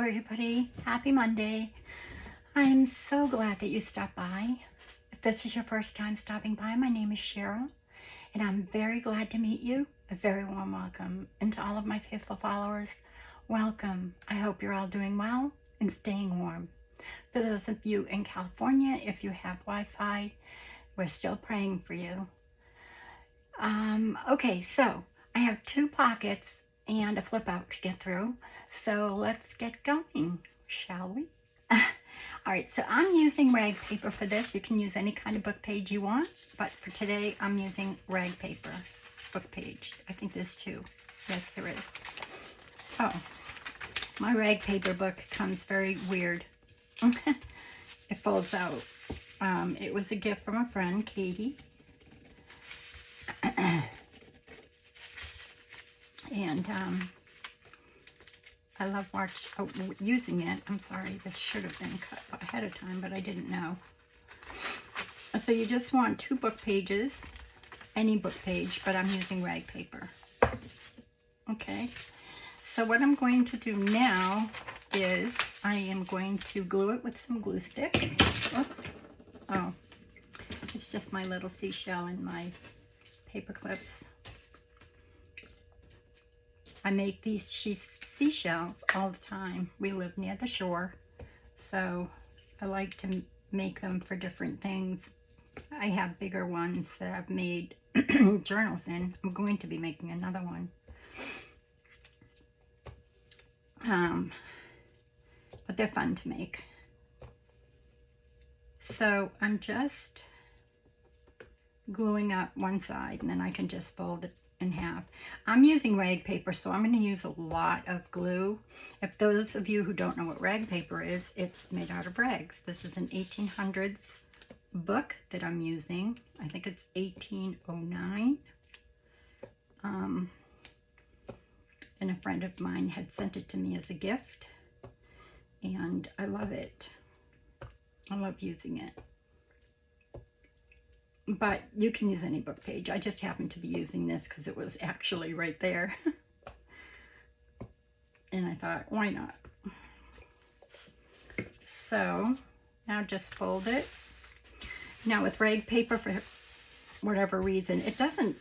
everybody. Happy Monday. I am so glad that you stopped by. If this is your first time stopping by, my name is Cheryl, and I'm very glad to meet you. A very warm welcome. And to all of my faithful followers, welcome. I hope you're all doing well and staying warm. For those of you in California, if you have Wi-Fi, we're still praying for you. Okay, so I have 2 pockets and a flip out to get through. So let's get going, shall we? All right, so I'm using rag paper for this. You can use any kind of book page you want, but for today I'm using rag paper book page. I think there's 2. Yes, there is. Oh, my rag paper book comes very weird. It folds out. It was a gift from a friend, Katie. And I love using it. I'm sorry, this should have been cut ahead of time, but I didn't know. So you just want 2 book pages, any book page, but I'm using rag paper. Okay, so what I'm going to do now is I am going to glue it with some glue stick. Oops. Oh, it's just my little seashell and my paper clips. I make these seashells all the time. We live near the shore, so I like to make them for different things. I have bigger ones that I've made journals in. I'm going to be making another one. But they're fun to make. So I'm just gluing up one side, and then I can just fold it in half. I'm using rag paper, so I'm going to use a lot of glue. If those of you who don't know what rag paper is, it's made out of rags. This is an 1800s book that I'm using. I think it's 1809. And a friend of mine had sent it to me as a gift, and I love it. I love using it. But you can use any book page. I just happened to be using this because it was actually right there. And I thought, why not? So now just fold it. Now with rag paper, for whatever reason, it doesn't,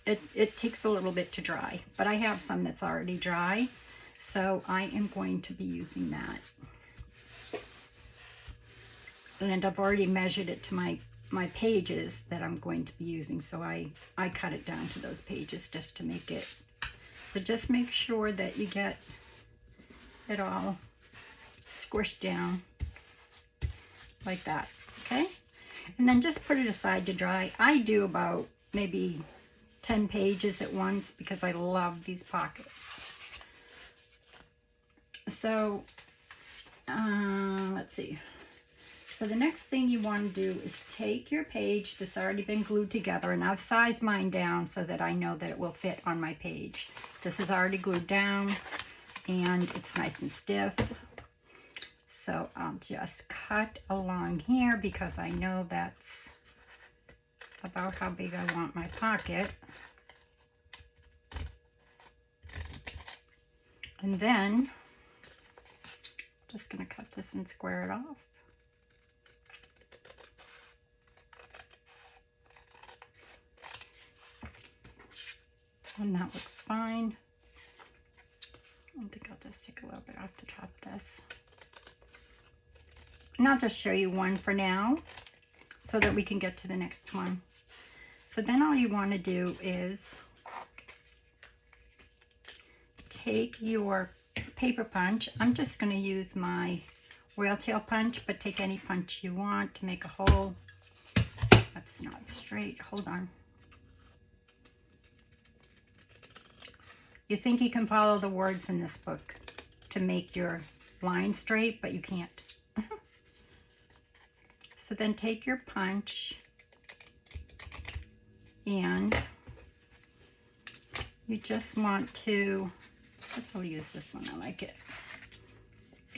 it takes a little bit to dry. But I have some that's already dry. So I am going to be using that. And I've already measured it to my pages that I'm going to be using, so I cut it down to those pages just to make it. So just make sure that you get it all squished down like that, okay? And then just put it aside to dry. I do about maybe 10 pages at once because I love these pockets. So let's see. So the next thing you want to do is take your page that's already been glued together, and I've sized mine down so that I know that it will fit on my page. This is already glued down and it's nice and stiff. So I'll just cut along here because I know that's about how big I want my pocket. And then just going to cut this and square it off. And that looks fine. I think I'll just take a little bit off the top of this. And I'll just show you one for now so that we can get to the next one. So then all you want to do is take your paper punch. I'm just going to use my whale tail punch, but take any punch you want to make a hole. That's not straight. Hold on. You think you can follow the words in this book to make your line straight, but you can't. So then take your punch and you just want to, I'll use this one, I like it.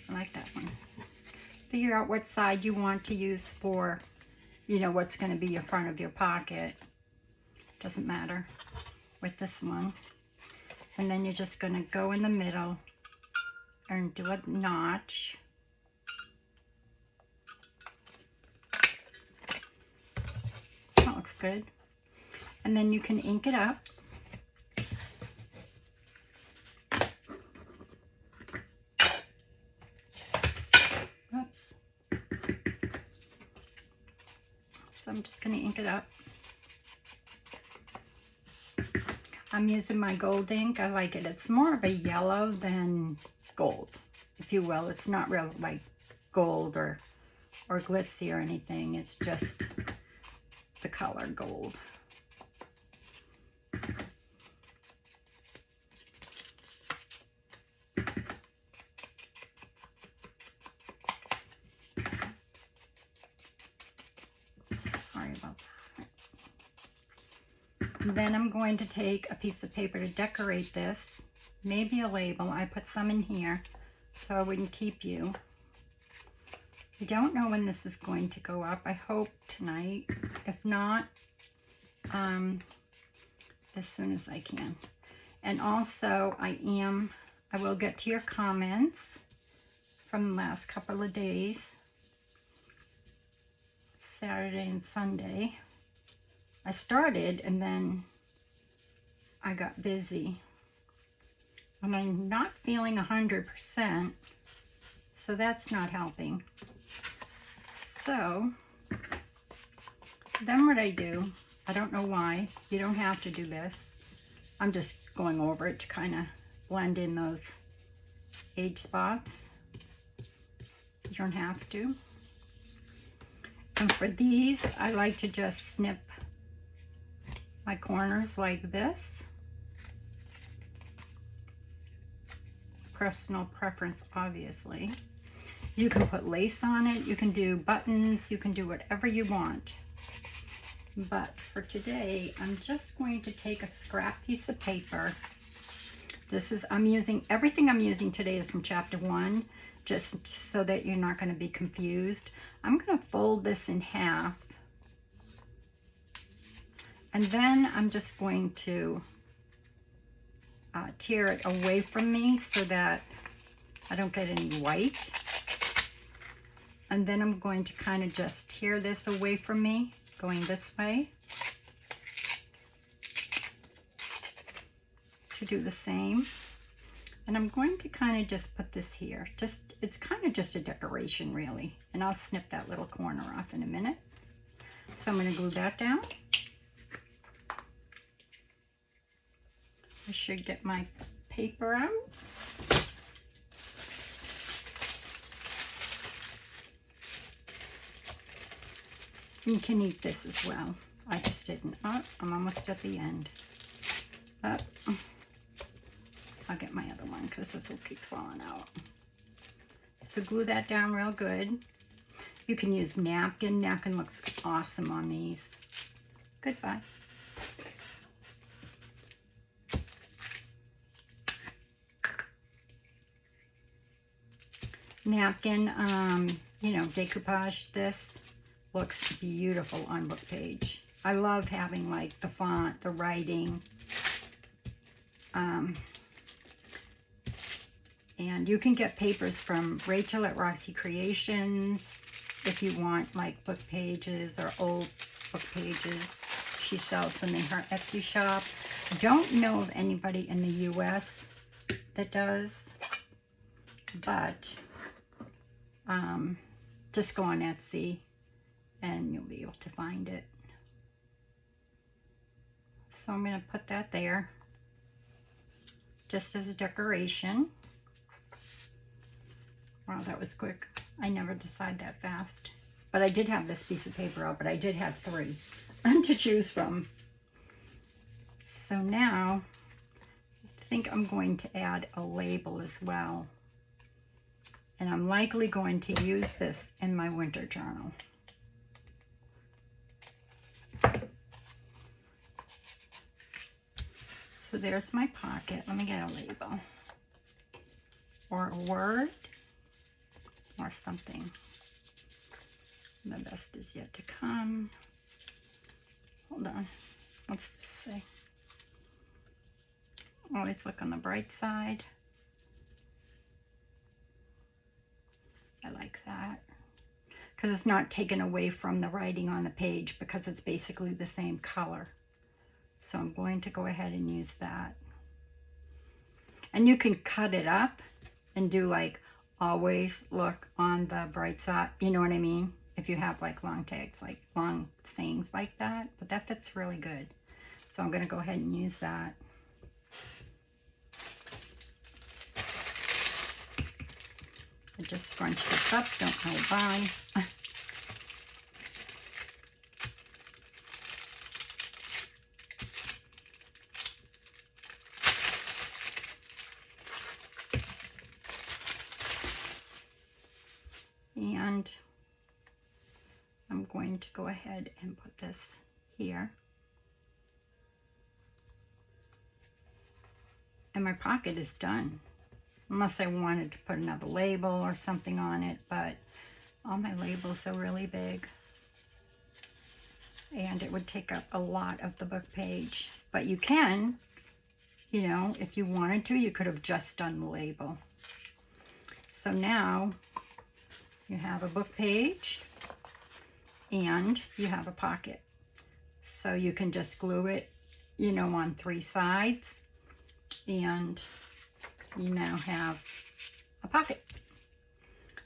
I like that one. Figure out what side you want to use for, you know, what's going to be your front of your pocket. Doesn't matter with this one. And then you're just going to go in the middle and do a notch. That looks good. And then you can ink it up. Oops. So I'm just going to ink it up. I'm using my gold ink. I like it. It's more of a yellow than gold, if you will. It's not real like gold or glitzy or anything. It's just the color gold. Sorry about that. Then I'm going to take a piece of paper to decorate this. Maybe a label. I put some in here so I wouldn't keep you. I don't know when this is going to go up. I hope tonight. If not, as soon as I can. And also, I will get to your comments from the last couple of days, Saturday and Sunday. I started and then I got busy. And I'm not feeling 100%, so that's not helping. So, then what I do, I don't know why, you don't have to do this. I'm just going over it to kind of blend in those age spots. You don't have to. And for these, I like to just snip my corners like this. Personal preference, obviously. You can put lace on it, you can do buttons, you can do whatever you want. But for today, I'm just going to take a scrap piece of paper. Everything I'm using today is from chapter 1, just so that you're not going to be confused. I'm going to fold this in half. And then I'm just going to tear it away from me so that I don't get any white. And then I'm going to kind of just tear this away from me, going this way. To do the same. And I'm going to kind of just put this here. It's kind of just a decoration, really. And I'll snip that little corner off in a minute. So I'm going to glue that down. I should get my paper out. You can eat this as well. I just didn't. Oh, I'm almost at the end. Oh, I'll get my other one because this will keep falling out. So glue that down real good. You can use napkin. Napkin looks awesome on these. Goodbye. Napkin, decoupage this. Looks beautiful on book page. I love having like the font, the writing. And you can get papers from Rachel at Roxy Creations if you want like book pages or old book pages. She sells them in her Etsy shop. I don't know of anybody in the US that does, but just go on Etsy and you'll be able to find it. So I'm going to put that there just as a decoration. Wow, that was quick. I never decide that fast. But I did have this piece of paper out, but I did have 3 to choose from. So now I think I'm going to add a label as well. And I'm likely going to use this in my winter journal. So there's my pocket. Let me get a label. Or a word. Or something. The best is yet to come. Hold on. What's this say? Always look on the bright side. I like that because it's not taken away from the writing on the page because it's basically the same color. So I'm going to go ahead and use that. And you can cut it up and do like always look on the bright side, you know what I mean? If you have like long tags, like long sayings like that, but that fits really good. So I'm gonna go ahead and use that. I just scrunched this up, don't know why. And I'm going to go ahead and put this here. And my pocket is done. Unless I wanted to put another label or something on it, but all my labels are really big. And it would take up a lot of the book page. But you can, you know, if you wanted to, you could have just done the label. So now you have a book page and you have a pocket. So you can just glue it, you know, on 3 sides, and you now have a pocket.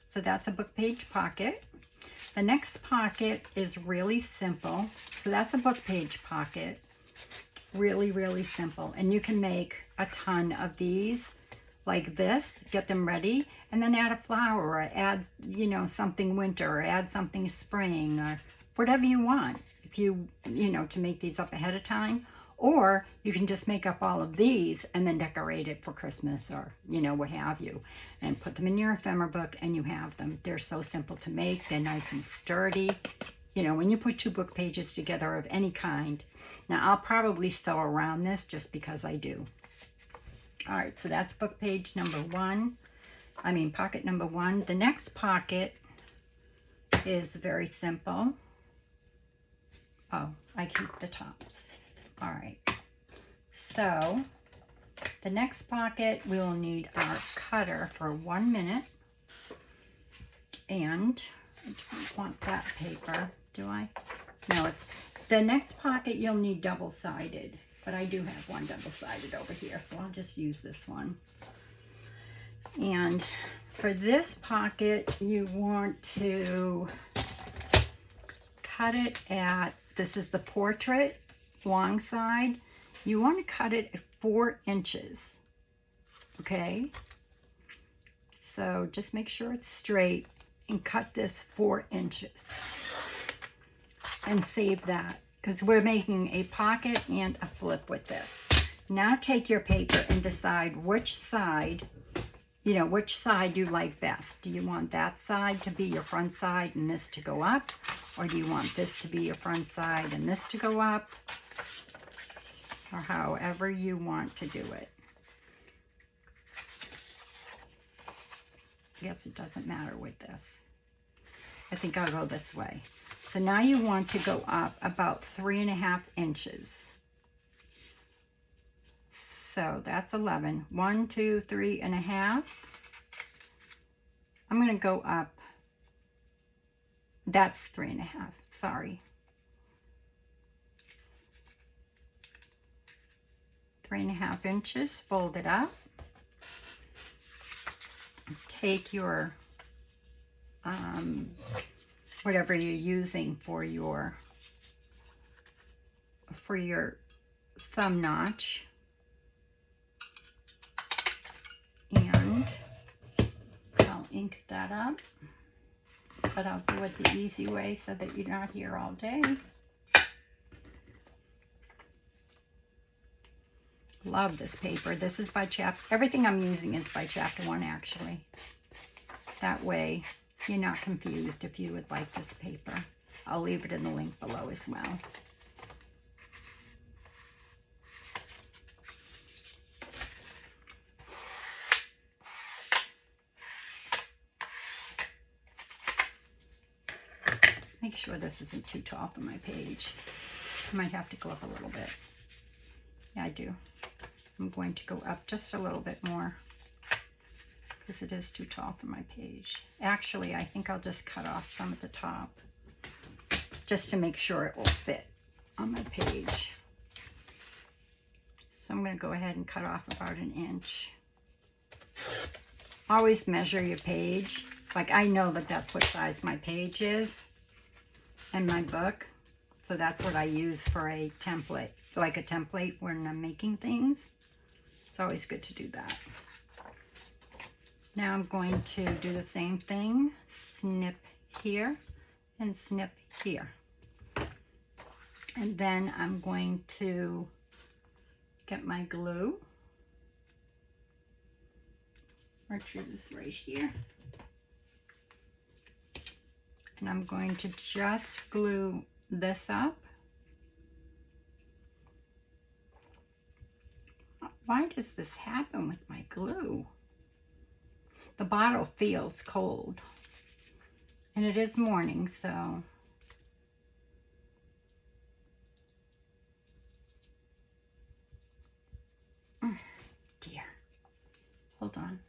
So that's a book page pocket. The next pocket is really simple. So that's a book page pocket. Really, really simple. And you can make a ton of these like this, get them ready, and then add a flower or add, you know, something winter or add something spring or whatever you want. If you know, to make these up ahead of time. Or you can just make up all of these and then decorate it for Christmas or, you know, what have you. And put them in your ephemera book and you have them. They're so simple to make. They're nice and sturdy. You know, when you put 2 book pages together of any kind. Now, I'll probably sew around this just because I do. All right, so that's book page number 1. I mean, pocket number 1. The next pocket is very simple. Oh, I keep the tops. All right, so the next pocket, we'll need our cutter for 1 minute. And I don't want that paper, do I? No, it's the next pocket you'll need double-sided, but I do have one double-sided over here, so I'll just use this one. And for this pocket, you want to cut it at, this is the portrait long side. You want to cut it at 4 inches. Okay, so just make sure it's straight and cut this 4 inches and save that because we're making a pocket and a flip with this. Now take your paper and decide which side, you know, which side you like best. Do you want that side to be your front side and this to go up? Or do you want this to be your front side and this to go up? Or however you want to do it. I guess it doesn't matter with this. I think I'll go this way. So now you want to go up about 3.5 inches. So that's 11. 1, 2, 3.5. I'm going to go up. That's 3.5. Sorry. 3.5 inches, fold it up. Take your whatever you're using for your thumb notch, and I'll ink that up, but I'll do it the easy way so that you're not here all day. Love this paper. This is by everything I'm using is by Chapter 1 actually. That way you're not confused if you would like this paper. I'll leave it in the link below as well. Just make sure this isn't too tall for my page. I might have to go up a little bit. Yeah, I do. I'm going to go up just a little bit more because it is too tall for my page. Actually, I think I'll just cut off some at the top just to make sure it will fit on my page. So I'm going to go ahead and cut off about 1 inch. Always measure your page. Like, I know that that's what size my page is in my book. So that's what I use for a template, like a template when I'm making things. It's always good to do that. Now I'm going to do the same thing. Snip here and snip here. And then I'm going to get my glue. Which is right here. And I'm going to just glue this up. Why does this happen with my glue? The bottle feels cold. And it is morning, so. Dear. Hold on.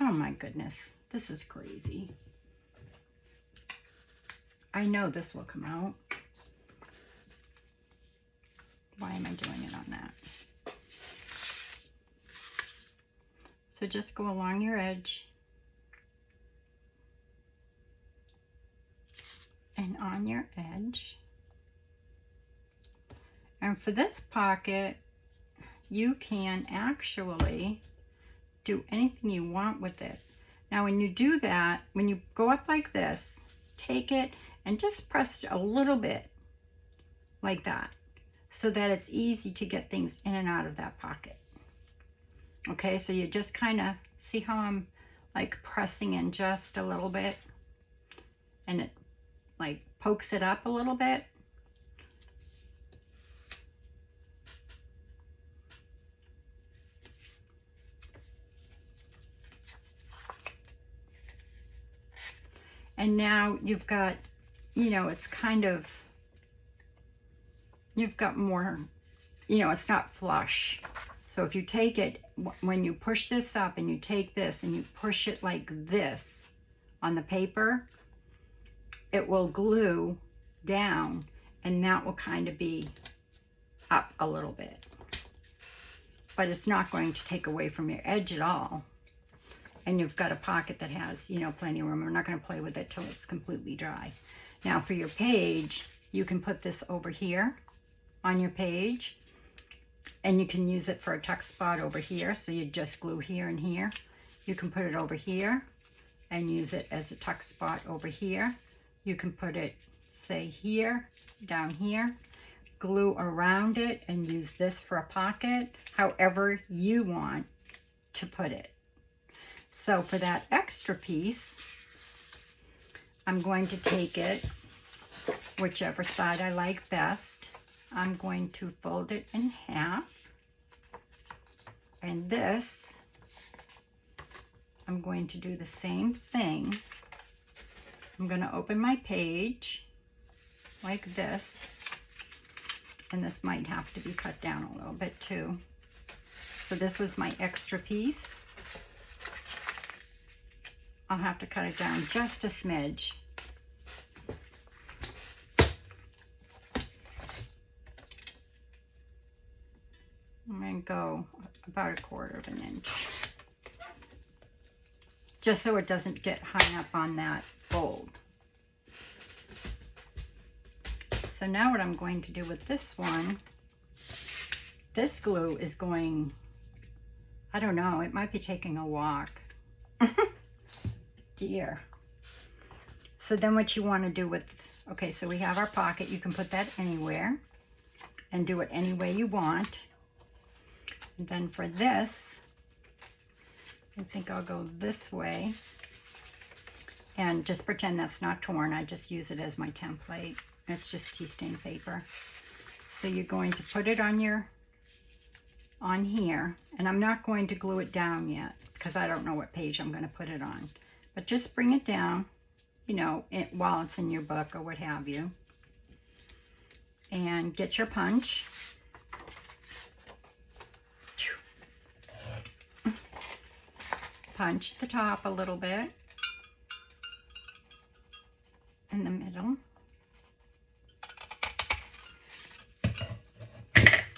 Oh my goodness, this is crazy. I know this will come out. Why am I doing it on that? So just go along your edge and on your edge. And for this pocket, you can actually do anything you want with it. Now when you do that, when you go up like this, take it and just press it a little bit like that so that it's easy to get things in and out of that pocket. Okay, so you just kind of see how I'm like pressing in just a little bit and it like pokes it up a little bit. And now you've got, you know, it's kind of, you've got more, you know, it's not flush. So if you take it, when you push this up and you take this and you push it like this on the paper, it will glue down and that will kind of be up a little bit. But it's not going to take away from your edge at all. And you've got a pocket that has, you know, plenty of room. We're not going to play with it till it's completely dry. Now for your page, you can put this over here on your page. And you can use it for a tuck spot over here. So you just glue here and here. You can put it over here and use it as a tuck spot over here. You can put it, say, here, down here. Glue around it and use this for a pocket, however you want to put it. So for that extra piece, I'm going to take it, whichever side I like best. I'm going to fold it in half. And this, I'm going to do the same thing. I'm going to open my page like this. And this might have to be cut down a little bit too. So this was my extra piece. I'll have to cut it down just a smidge. I'm going to go about 1/4 of an inch. Just so it doesn't get hung up on that fold. So now what I'm going to do with this one, this glue is going, I don't know, it might be taking a walk. Dear. So then what you want to do with, okay, so we have our pocket. You can put that anywhere and do it any way you want. And then for this, I think I'll go this way and just pretend that's not torn. I just use it as my template. It's just tea stain paper. So you're going to put it on your, on here, and I'm not going to glue it down yet because I don't know what page I'm going to put it on. But just bring it down, you know, while it's in your book or what have you. and get your punch. Punch the top a little bit in the middle.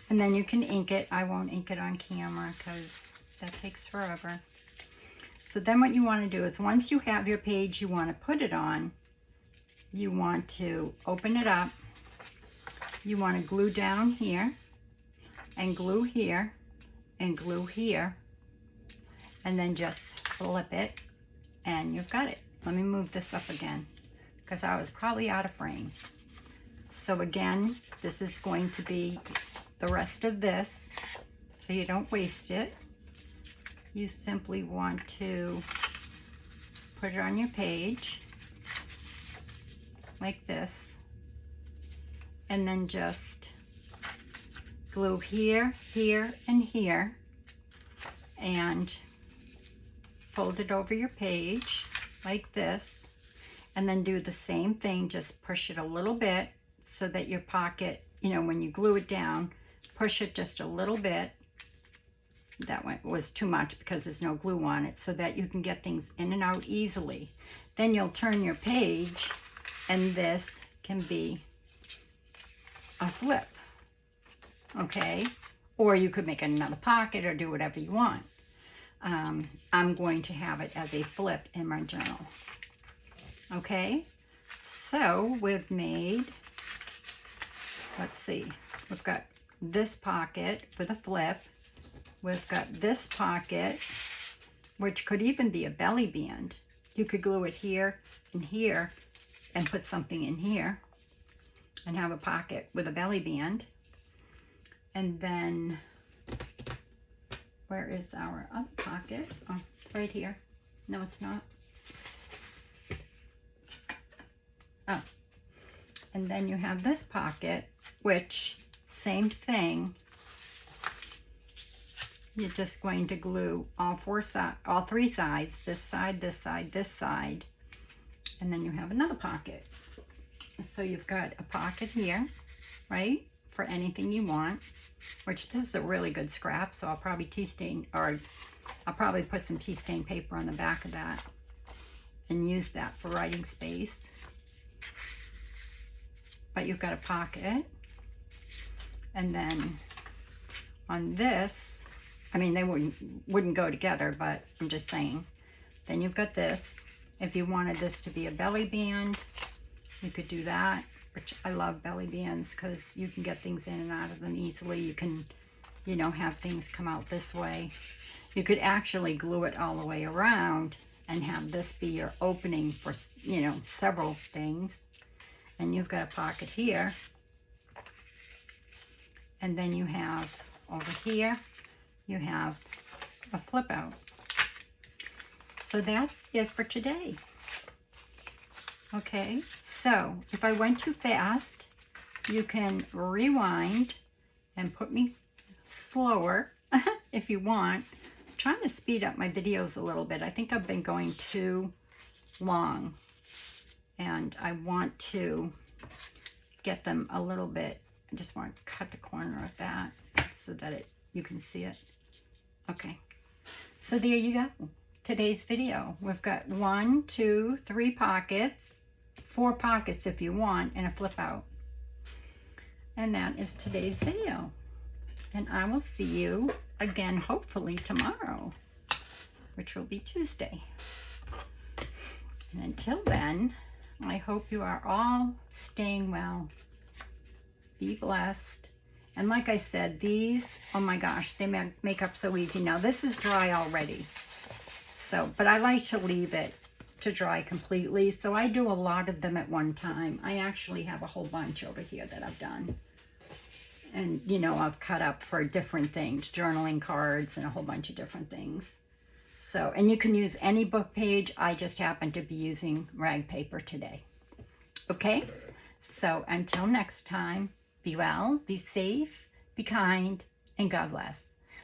And then you can ink it. I won't ink it on camera because that takes forever. So then what you want to do is once you have your page you want to put it on, you want to open it up. You want to glue down here and glue here and glue here. And then just flip it and you've got it. Let me move this up again because I was probably out of frame. So again, this is going to be the rest of this so you don't waste it. You simply want to put it on your page like this and then just glue here, here, and here and fold it over your page like this, and then do the same thing, just push it a little bit so that your pocket, you know, when you glue it down, push it just a little bit. That one was too much because there's no glue on it, so that you can get things in and out easily. Then you'll turn your page and this can be a flip, okay? Or you could make another pocket or do whatever you want. I'm going to have it as a flip in my journal. Okay, so we've made, let's see, we've got this pocket with a flip. We've got this pocket, which could even be a belly band. You could glue it here and here and put something in here and have a pocket with a belly band. And then where is our other pocket? Oh, it's right here. No, it's not. Oh, and then you have this pocket, which same thing. You're just going to glue all three sides, this side, this side, this side, and then you have another pocket. So you've got a pocket here, right, for anything you want, which this is a really good scrap, so I'll probably I'll probably put some tea stain paper on the back of that and use that for writing space. But you've got a pocket, and then on this, I mean, they wouldn't go together, but I'm just saying. Then you've got this. If you wanted this to be a belly band, you could do that, which I love belly bands because you can get things in and out of them easily. You can, you know, have things come out this way. You could actually glue it all the way around and have this be your opening for, you know, several things. And you've got a pocket here. And then you have over here, you have a flip out. So that's it for today. Okay, so if I went too fast, you can rewind and put me slower if you want. I'm trying to speed up my videos a little bit. I think I've been going too long, and I want to get them a little bit. I just want to cut the corner of that so that you can see it. Okay, so there you go. Today's video. We've got 1, 2, 3 pockets, 4 pockets if you want, and a flip out. And that is today's video. And I will see you again hopefully tomorrow, which will be Tuesday. And until then, I hope you are all staying well. Be blessed. And like I said, these, oh my gosh, they make up so easy. Now this is dry already. So, but I like to leave it to dry completely. So I do a lot of them at one time. I actually have a whole bunch over here that I've done. And, you know, I've cut up for different things, journaling cards and a whole bunch of different things. So, and you can use any book page. I just happen to be using rag paper today. Okay? So until next time, be well, be safe, be kind, and God bless.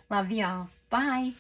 Love y'all. Bye.